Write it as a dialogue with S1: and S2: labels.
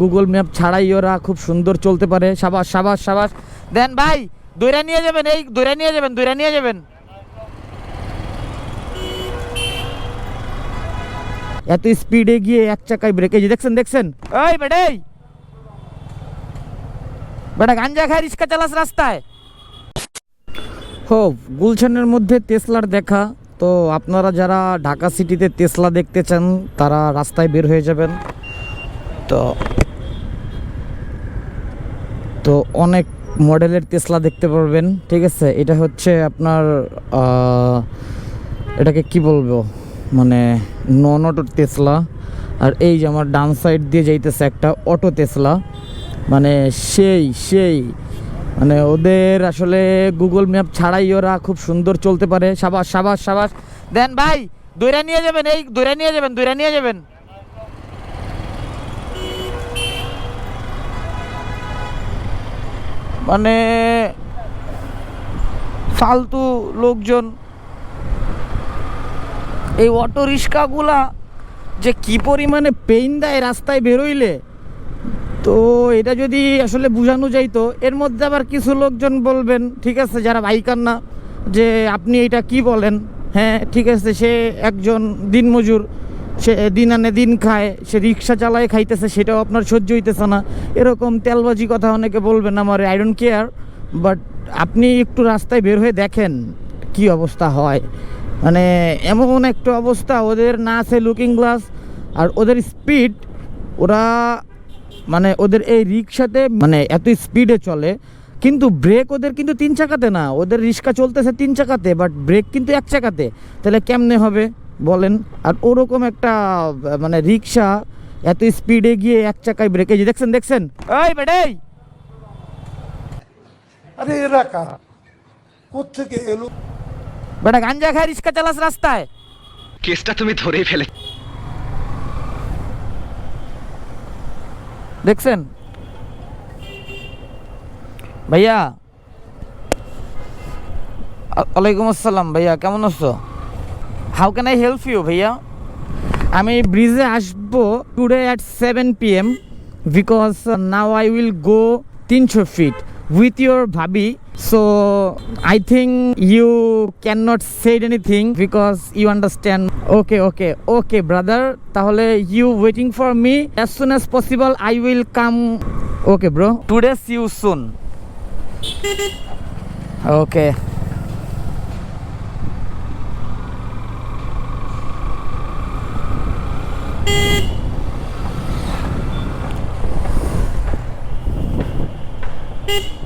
S1: Google map ছাড়াই ওরা খুব সুন্দর চলতে পারে। সাবাস সাবাস সাবাস দেন ভাই, দৌড়া নিয়ে যাবেন, এই দৌড়া নিয়ে যাবেন, দৌড়া নিয়ে যাবেন। এত স্পিডে গিয়ে এক চাকায় ব্রেক, এই যে দেখছেন দেখছেন, ওই বেটাই বেটা গাঞ্জা খায় রিক্সা চালাস রাস্তায়। হো, গুলশানের মধ্যে টেসলার দেখা। তো আপনারা যারা ঢাকা সিটিতে টেসলা দেখতে চান তারা রাস্তায় বের হয়ে যাবেন। তো তো অনেক মডেলের টেসলা দেখতে পারবেন, ঠিক আছে। এটা হচ্ছে আপনার এটাকে কি বলবো, মানে নন অটো টেসলা। আর এই যে আমার ডান সাইড দিয়ে যাইতেছে একটা অটো টেসলা, মানে সেই মানে ওদের আসলে গুগল ম্যাপ ছাড়াই ওরা খুব সুন্দর চলতে পারে। সাবাস সাবাস সাবাস দেন ভাই, দৌড়া নিয়ে যাবেন, এই দৌড়া নিয়ে যাবেন, দৌড়া নিয়ে যাবেন। মানে ফালতু লোকজন, এই অটো রিক্সাগুলা যে কি পরিমাণে পেইন দেয় রাস্তায় বেরোইলে, তো এটা যদি আসলে বোঝানো যাইতো। এর মধ্যে আবার কিছু লোকজন বলবেন, ঠিক আছে, যারা বাইকার না, যে আপনি এটা কি বলেন। হ্যাঁ ঠিক আছে, সে একজন দিনমজুর, সে দিন আনে দিন খায়, সে রিক্সা চালায় খাইতেছে, সেটাও আপনার সহ্য হইতেছে না, এরকম তেলবাজি কথা অনেকে বলবেন। আমার আই ডোন্ট কেয়ার, বাট আপনি একটু রাস্তায় বের হয়ে দেখেন কি অবস্থা হয়। মানে এমন একটা অবস্থা, ওদের না আছে লুকিং গ্লাস, আর ওদের স্পিড, ওরা মানে ওদের এই রিক্সাতে মানে এত স্পিডে চলে, কিন্তু ব্রেক ওদের কিন্তু 3 চাকাতে না, ওদের রিক্সা চলতেছে 3 চাকাতে, বাট ব্রেক কিন্তু 1 চাকাতে। তাহলে কেমনে হবে বলেন? আর ওরকম একটা মানে রিক্সা এত স্পিডে গিয়ে 1 চাকায় ব্রেক, এই যে দেখছেন দেখছেন, ওই বেটাই
S2: আরে এরা কারা, কোত্থেকে এলো?
S1: বেটা গাঞ্জা খায় রিক্সা চালাস রাস্তায়।
S3: কেসটা তুমি ধরেই ফেলে।
S1: দেখছেন ভাইয়া? ওয়ালাইকুম আসসালাম ভাইয়া, কেমন আছো? How can I help you ভাইয়া? আমি ব্রিজে আসবো today at 7 PM because now I will go 300 feet with your ভাবি। So I think you can not said anything because you understand. Okay okay okay brother, তাহলে you waiting for me, as soon as possible I will come. Okay bro, today see you soon. Okay. Beep.